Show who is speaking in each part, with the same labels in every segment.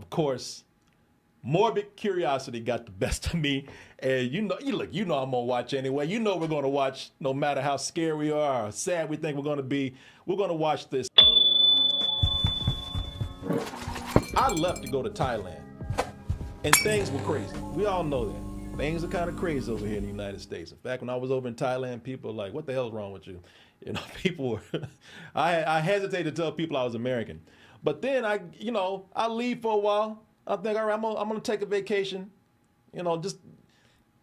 Speaker 1: Of course, morbid curiosity got the best of me. And you know I'm gonna watch anyway. You know we're gonna watch no matter how scared we are or sad we think we're gonna be. We're gonna watch this. I left to go to Thailand, and things were crazy. We all know that. Things are kind of crazy over here in the United States. In fact, when I was over in Thailand, people were like, what the hell is wrong with you? You know, people were, I hesitated to tell people I was American. But then I leave for a while. I think, all right, I'm gonna take a vacation. You know, just,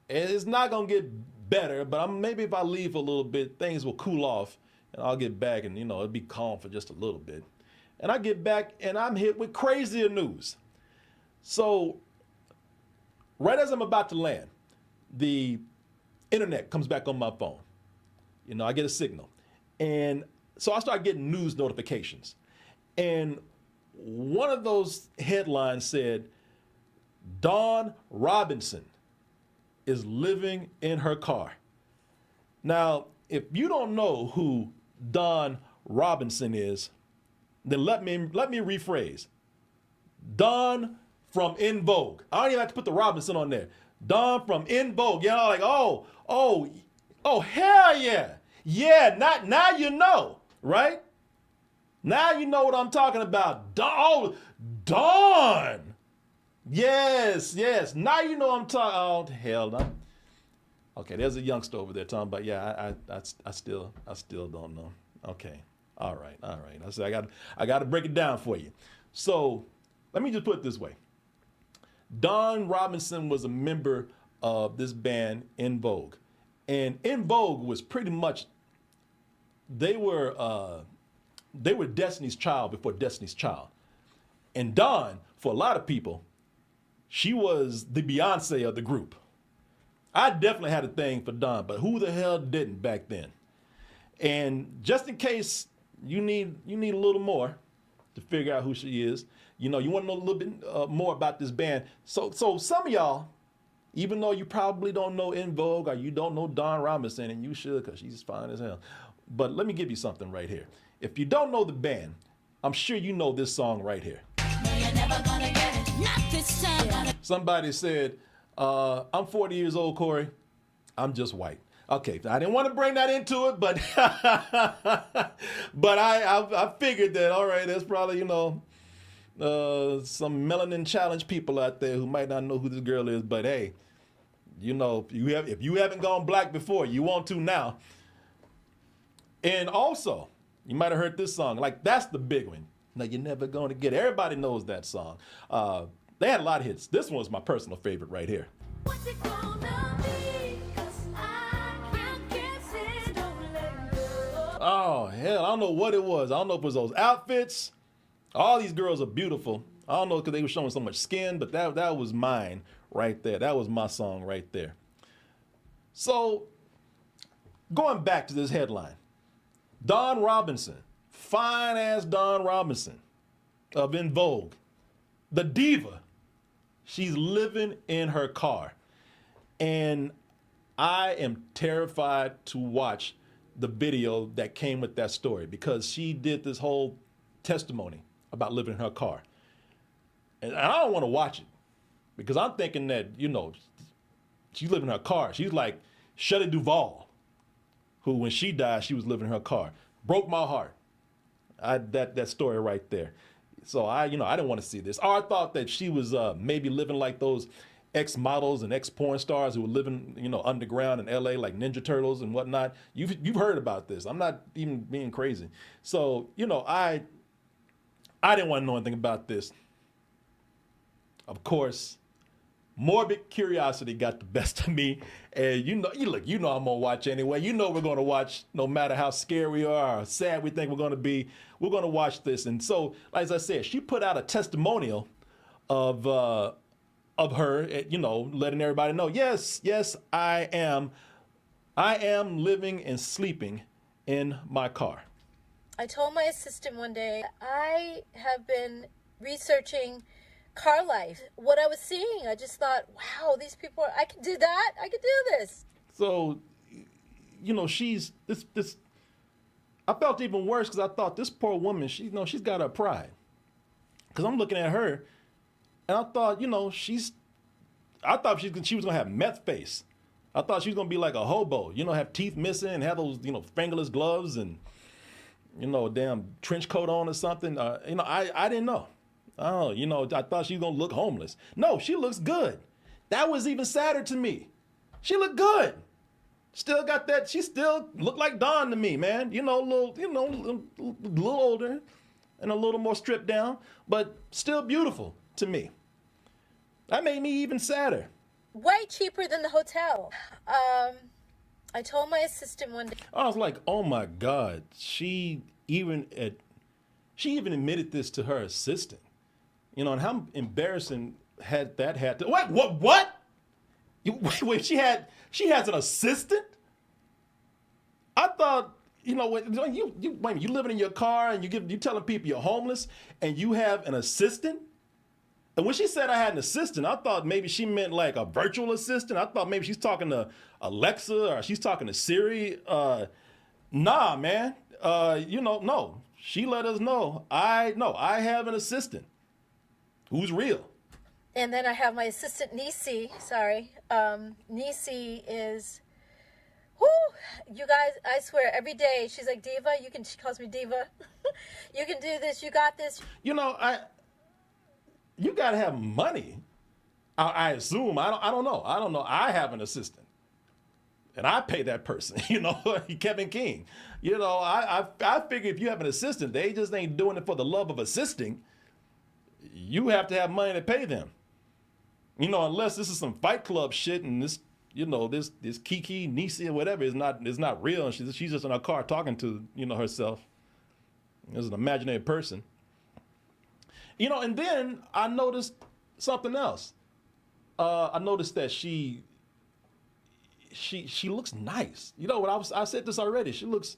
Speaker 1: it's not gonna get better, but maybe if I leave for a little bit, things will cool off and I'll get back and, it'll be calm for just a little bit. And I get back and I'm hit with crazier news. So right as I'm about to land, the internet comes back on my phone. I get a signal. And so I start getting news notifications. And one of those headlines said, Dawn Robinson is living in her car. Now, if you don't know who Dawn Robinson is, then let me rephrase. Dawn from En Vogue. I don't even have to put the Robinson on there. Dawn from En Vogue. Like, oh, hell yeah. Yeah, now you know, right? Now you know what I'm talking about. Dawn. Yes. Now you know I'm talking. Oh, hell no. Okay, there's a youngster over there talking about, yeah, I still don't know. Okay. All right. I said I got to break it down for you. So let me just put it this way. Dawn Robinson was a member of this band En Vogue, and En Vogue was pretty much they were Destiny's Child before Destiny's Child, and Dawn, for a lot of people, she was the Beyonce of the group. I definitely had a thing for Dawn, but who the hell didn't back then? And just in case you need a little more to figure out who she is. You want to know a little bit more about this band. So some of y'all, even though you probably don't know En Vogue or you don't know Dawn Robinson, and you should because she's fine as hell. But let me give you something right here. If you don't know the band, I'm sure you know this song right here. No, you're never gonna get it. Not this time. Somebody said, I'm 40 years old, Corey. I'm just white. Okay, I didn't want to bring that into it, but but I figured that, all right, there's probably, some melanin challenged people out there who might not know who this girl is, but hey, if you haven't gone black before, you want to now. And also, you might have heard this song, like that's the big one. No, you're never going to get it. Everybody knows that song. They had a lot of hits. This one's my personal favorite right here. What's it gonna be? 'Cause I can't say don't let go. Oh, hell, I don't know what it was. I don't know if it was those outfits. All these girls are beautiful. I don't know because they were showing so much skin, but that was mine right there. That was my song right there. So, going back to this headline, Dawn Robinson, fine ass Dawn Robinson of En Vogue, the diva, she's living in her car. And I am terrified to watch the video that came with that story because she did this whole testimony about living in her car. And I don't want to watch it because I'm thinking that, she's living in her car. She's like Shelley Duvall, who when she died, she was living in her car. Broke my heart. That story right there. So I didn't want to see this. Or I thought that she was maybe living like those ex-models and ex-porn stars who were living, underground in LA like Ninja Turtles and whatnot. You've heard about this. I'm not even being crazy. So, I didn't want to know anything about this. Of course, morbid curiosity got the best of me. And I'm gonna watch anyway. We're gonna watch no matter how scared we are or sad we think we're gonna be. We're gonna watch this. And so, as I said, she put out a testimonial of her, letting everybody know, yes, I am living and sleeping in my car.
Speaker 2: I told my assistant one day, I have been researching car life. What I was seeing, I just thought, wow, these people, I can do that. I can do this.
Speaker 1: So, she's this. I felt even worse because I thought this poor woman, she's got her pride. Because I'm looking at her, And I thought, I thought she was gonna have meth face. I thought she was gonna be like a hobo, have teeth missing and have those, fingerless gloves and, damn trench coat on or something. I didn't know. Oh, I thought she was gonna look homeless. No, she looks good. That was even sadder to me. She looked good. Still got that. She still looked like Dawn to me, man. A little older and a little more stripped down, but still beautiful to me. That made me even sadder.
Speaker 2: Way cheaper than the hotel. I told my assistant one day.
Speaker 1: I was like, oh my God. She even admitted this to her assistant. And how embarrassing had to. What? Wait, she has an assistant? I thought, when you living in your car and you telling people you're homeless and you have an assistant. And when she said I had an assistant, I thought maybe she meant like a virtual assistant. I thought maybe she's talking to Alexa or she's talking to Siri. Nah, man. No. She let us know. I have an assistant who's real.
Speaker 2: And then I have my assistant, Nisi. Sorry. Nisi is, you guys, I swear, every day she's like, Diva, she calls me Diva. You can do this. You got this.
Speaker 1: You got to have money. I assume. I don't know. I have an assistant. And I pay that person, Kevin King. I figure if you have an assistant, they just ain't doing it for the love of assisting. You have to have money to pay them. Unless this is some Fight Club shit and this, this Kiki, Nisi or whatever is not real. And she's just in her car talking to, herself. As an imaginary person. And then I noticed something else. I noticed that she looks nice. I said this already. She looks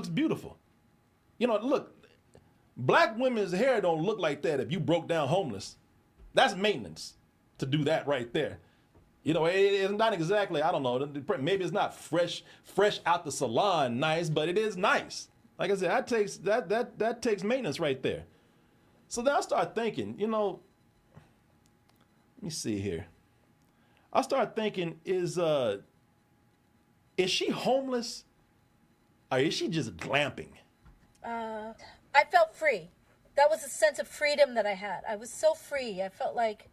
Speaker 1: beautiful. Look, black women's hair don't look like that if you broke down homeless. That's maintenance to do that right there. It's not exactly, I don't know, maybe it's not fresh out the salon nice, but it is nice. Like I said, that takes maintenance right there. So then I started thinking, let me see here. I started thinking, is she homeless or is she just glamping?
Speaker 2: I felt free. That was a sense of freedom that I had. I was so free. I felt like,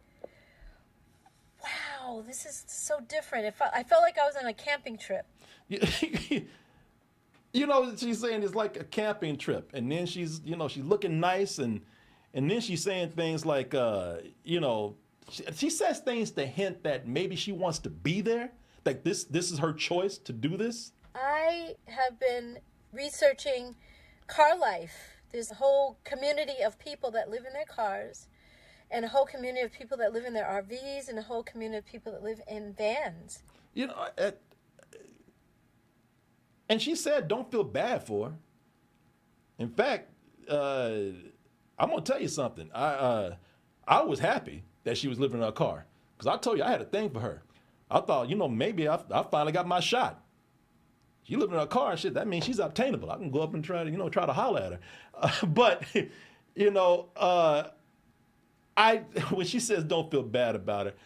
Speaker 2: wow, this is so different. I felt like I was on a camping trip.
Speaker 1: She's saying it's like a camping trip. And then she's looking nice and then she's saying things like, she says things to hint that maybe she wants to be there. Like this is her choice to do this.
Speaker 2: I have been researching car life. There's a whole community of people that live in their cars and a whole community of people that live in their RVs and a whole community of people that live in vans.
Speaker 1: And she said, don't feel bad for her. In fact, I'm going to tell you something. I was happy that she was living in her car because I told you I had a thing for her. I thought, maybe I finally got my shot. She living in her car and shit. That means she's obtainable. I can go up and try to holler at her. But, when she says don't feel bad about it,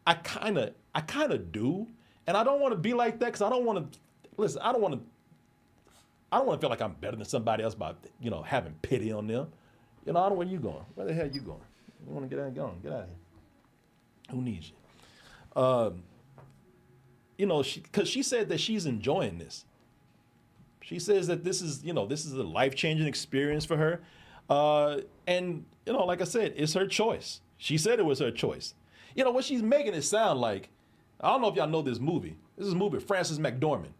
Speaker 1: I kind of do. And I don't want to be like that because I don't want to feel like I'm better than somebody else by, having pity on them. I don't know where you going. Where the hell you going? You want to get out of here? Who needs you? Because she said that she's enjoying this. She says that this is a life-changing experience for her. And, like I said, it's her choice. She said it was her choice. What she's making it sound like, I don't know if y'all know this movie. This is a movie with Frances McDormand.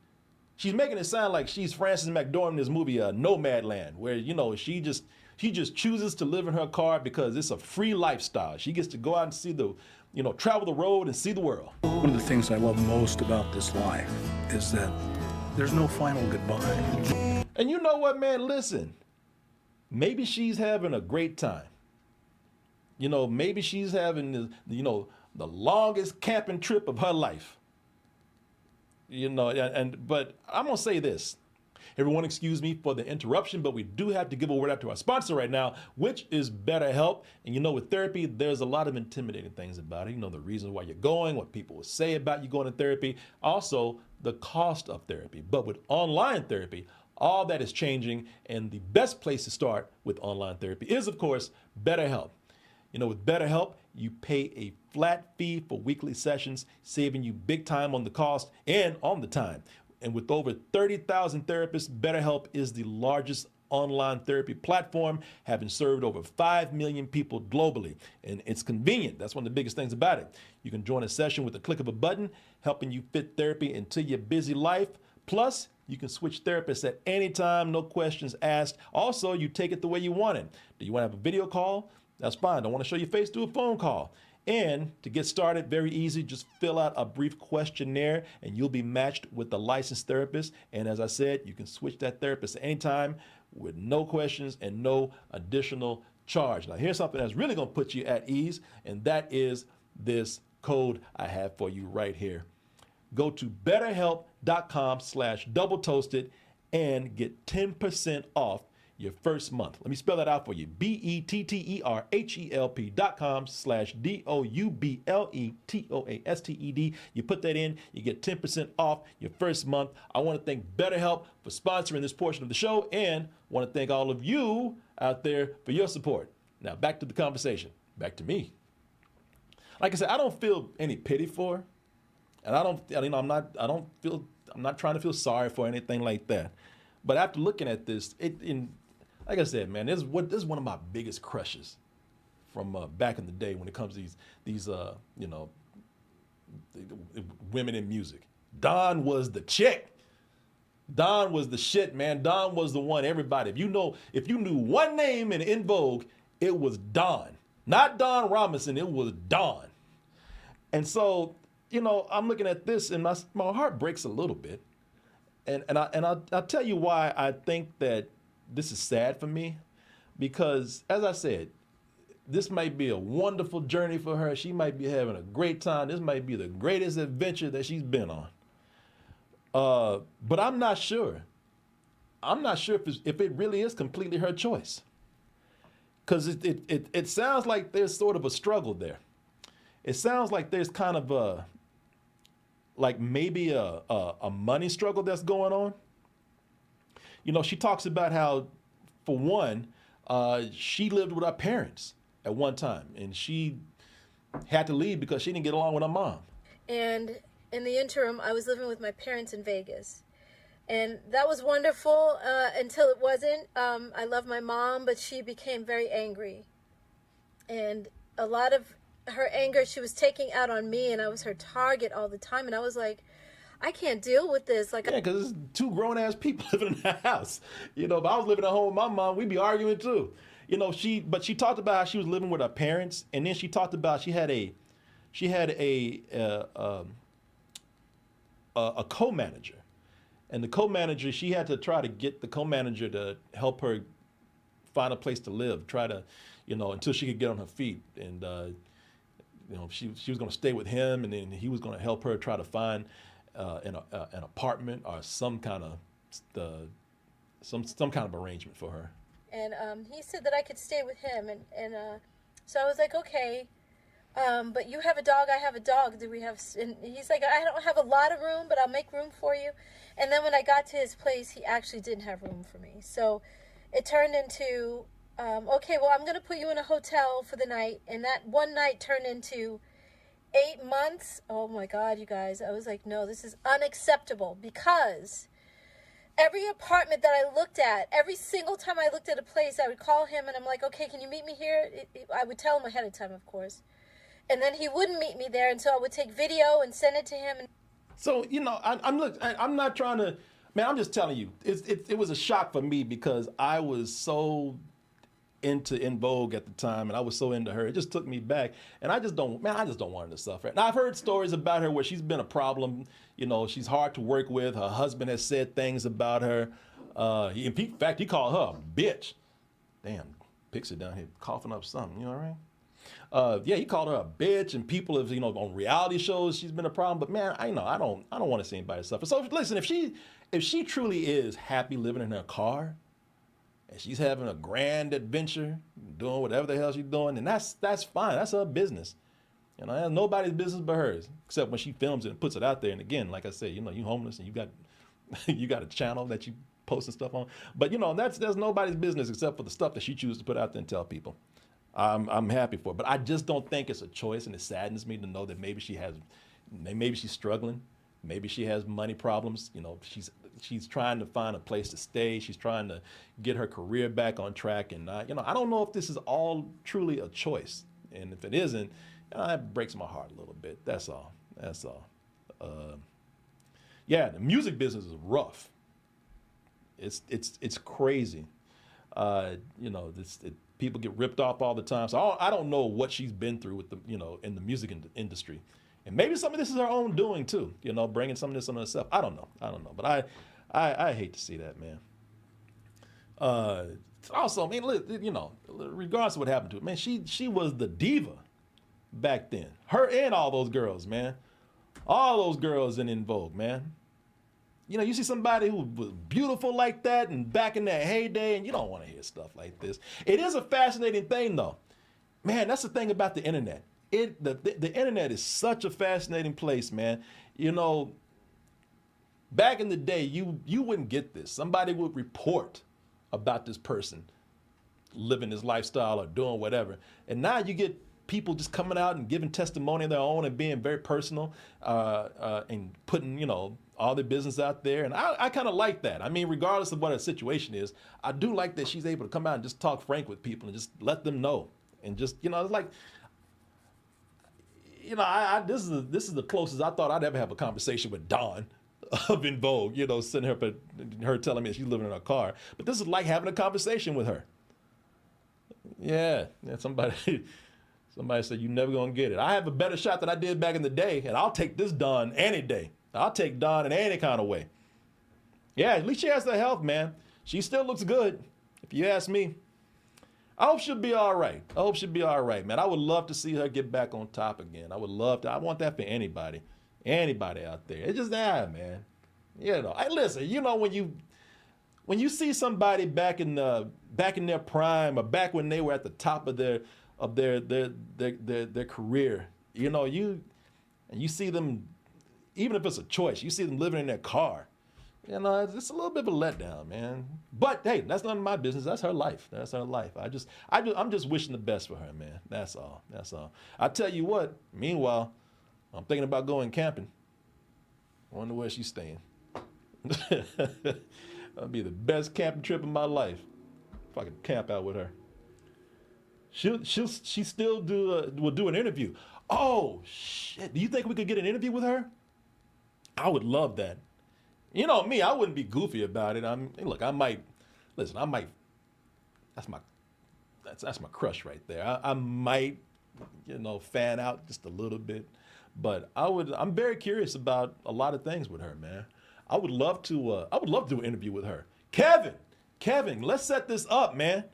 Speaker 1: She's making it sound like she's Frances McDormand in this movie, Nomadland, where, she just chooses to live in her car because it's a free lifestyle. She gets to go out and see travel the road and see the world.
Speaker 3: One of the things I love most about this life is that there's no final goodbye.
Speaker 1: And you know what, man? Listen, maybe she's having a great time. Maybe she's having the longest camping trip of her life. But I'm gonna say this. Everyone, excuse me for the interruption, but we do have to give a word out to our sponsor right now, which is BetterHelp. And you know, with therapy, there's a lot of intimidating things about it. You know, the reasons why you're going, what people will say about you going to therapy, also the cost of therapy. But with online therapy, all that is changing, and the best place to start with online therapy is, of course, BetterHelp. You know, with BetterHelp, you pay a flat fee for weekly sessions, saving you big time on the cost and on the time. And with over 30,000 therapists, BetterHelp is the largest online therapy platform, having served over 5 million people globally. And it's convenient. That's one of the biggest things about it. You can join a session with the click of a button, helping you fit therapy into your busy life. Plus, you can switch therapists at any time, no questions asked. Also, you take it the way you want it. Do you want to have a video call? That's fine. Don't want to show your face? Do a phone call. And to get started, very easy, just fill out a brief questionnaire and you'll be matched with a licensed therapist. And as I said, you can switch that therapist at any time with no questions and no additional charge. Now, here's something that's really going to put you at ease, and that is this code I have for you right here. Go to betterhelp.com/doubletoasted and get 10% off your first month. Let me spell that out for you. BetterHelp.com/DOUBLETOASTED. You put that in, you get 10% off your first month. I want to thank BetterHelp for sponsoring this portion of the show, and want to thank all of you out there for your support. Now back to the conversation. Back to me. Like I said, I don't feel any pity for her, and I'm not trying to feel sorry for anything like that. But after looking at this, like I said, man, this is one of my biggest crushes from back in the day when it comes to these women in music. Dawn was the chick. Dawn was the shit, man. Dawn was the one. Everybody, if you knew one name in En Vogue, it was Dawn. Not Dawn Robinson. It was Dawn. And so, I'm looking at this and my heart breaks a little bit. And I'll tell you why I think that this is sad for me, because as I said, this might be a wonderful journey for her. She might be having a great time. This might be the greatest adventure that she's been on. But I'm not sure. I'm not sure if it really is completely her choice, because it sounds like there's sort of a struggle there. It sounds like there's kind of maybe a money struggle that's going on. She talks about how, for one, she lived with her parents at one time, and she had to leave because she didn't get along with her mom.
Speaker 2: And in the interim, I was living with my parents in Vegas. And that was wonderful until it wasn't. I love my mom, but she became very angry. And a lot of her anger she was taking out on me, and I was her target all the time. And I was like, I can't deal with this. Like,
Speaker 1: yeah, because it's two grown-ass people living in the house. If I was living at home with my mom, we'd be arguing too. But she talked about how she was living with her parents, and then she talked about she had a co-manager, and the co-manager, she had to try to get the co-manager to help her find a place to live, try to, until she could get on her feet, and she was going to stay with him, and then he was going to help her try to find an apartment or some kind of arrangement for her.
Speaker 2: And he said that I could stay with him, and so I was like, okay, but you have a dog, I have a dog. Do we have? And he's like, I don't have a lot of room, but I'll make room for you. And then when I got to his place, he actually didn't have room for me. So it turned into, okay, well, I'm going to put you in a hotel for the night, and that one night turned into 8 months. Oh my God, you guys. I was like, no, this is unacceptable, because every apartment that I looked at, every single time I looked at a place, I would call him and I'm like, okay, can you meet me here? I would tell him ahead of time, of course. And then he wouldn't meet me there, and so I would take video and send it to him.
Speaker 1: So, I'm not trying to, man, I'm just telling you, it was a shock for me, because I was so into En Vogue at the time, and I was so into her. It just took me back, and I just don't want her to suffer. Now, I've heard stories about her where she's been a problem. She's hard to work with. Her husband has said things about her. In fact, he called her a bitch. Damn, Pixie down here coughing up something. You all right? Yeah, he called her a bitch, and people have, on reality shows, she's been a problem. But man, I don't want to see anybody suffer. So listen, if she truly is happy living in her car, and she's having a grand adventure, doing whatever the hell she's doing, then that's fine. That's her business. That's nobody's business but hers, except when she films it and puts it out there. And again, like I said, you homeless and you got you got a channel that you posting stuff on. But that's nobody's business except for the stuff that she chooses to put out there and tell people. I'm happy for it, but I just don't think it's a choice, and it saddens me to know that maybe she's struggling, maybe she has money problems. She's trying to find a place to stay. She's trying to get her career back on track, and I don't know if this is all truly a choice, and if it isn't, that breaks my heart a little bit. That's all. Yeah, the music business is rough. It's crazy. People get ripped off all the time. So I don't know what she's been through with in the music industry, and maybe some of this is her own doing too. Bringing some of this on herself. I don't know. But I hate to see that, man. Also, I mean, regardless of what happened to her, man, she was the diva back then. Her and all those girls, man. All those girls in En Vogue, man. You see somebody who was beautiful like that and back in that heyday, and you don't want to hear stuff like this. It is a fascinating thing, though. Man, that's the thing about the internet. The internet is such a fascinating place, man. Back in the day, you wouldn't get this. Somebody would report about this person living this lifestyle or doing whatever. And now you get people just coming out and giving testimony of their own and being very personal and putting, all their business out there. And I kind of like that. I mean, regardless of what her situation is, I do like that she's able to come out and just talk frank with people and just let them know. And just, it's like, this is the closest I thought I'd ever have a conversation with Dawn of En Vogue, sitting here, but her telling me she's living in her car. But this is like having a conversation with her. Yeah, somebody said, "You never gonna get it." I have a better shot than I did back in the day, and I'll take this Dawn any day. I'll take Dawn in any kind of way. Yeah, at least she has the health, man. She still looks good, if you ask me. I hope she'll be all right. Man. I would love to see her get back on top again. I would love to. I want that for anybody out there. It's just that, man. Hey, listen. When you see somebody back in their prime, or back when they were at the top of their career, you see them, even if it's a choice, you see them living in their car. It's a little bit of a letdown, man. But hey, that's none of my business. That's her life. I'm just wishing the best for her, man. That's all. I tell you what. Meanwhile, I'm thinking about going camping. I wonder where she's staying. That'll be the best camping trip of my life if I could camp out with her. She still will do an interview. Oh shit! Do you think we could get an interview with her? I would love that. Me, I wouldn't be goofy about it. I might. That's my crush right there. I might, fan out just a little bit, but I'm very curious about a lot of things with her, man. I would love to do an interview with her. Kevin, let's set this up, man.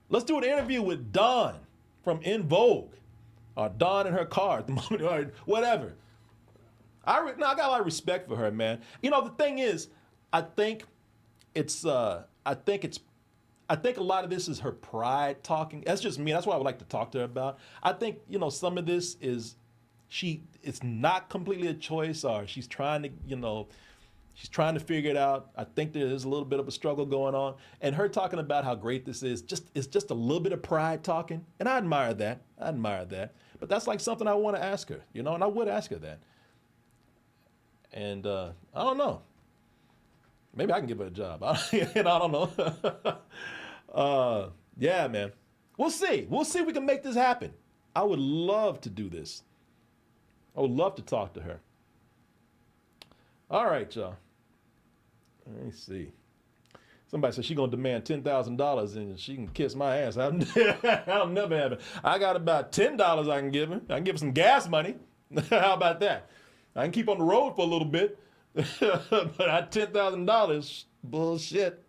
Speaker 1: Let's do an interview with Dawn from En Vogue, or Dawn in her car at the moment, or whatever. I got a lot of respect for her, man. The thing is, I think a lot of this is her pride talking. That's just me. That's what I would like to talk to her about. I think, some of this is it's not completely a choice, or she's trying to figure it out. I think there is a little bit of a struggle going on. And her talking about how great this is, it's just a little bit of pride talking. And I admire that. But that's like something I want to ask her, and I would ask her that. And I don't know. Maybe I can give her a job. I don't know. Yeah, man. We'll see. If we can make this happen. I would love to do this. I would love to talk to her. All right, y'all. Let me see. Somebody said she's going to demand $10,000 and she can kiss my ass. I'll never have it. I got about $10 I can give her. I can give her some gas money. How about that? I can keep on the road for a little bit. But at $10,000, bullshit.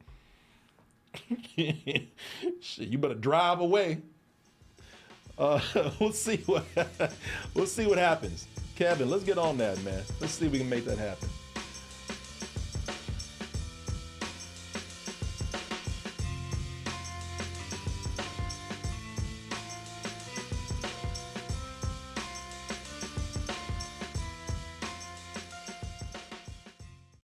Speaker 1: Shit, you better drive away. We'll see what we'll see what happens. Kevin, let's get on that, man. Let's see if we can make that happen.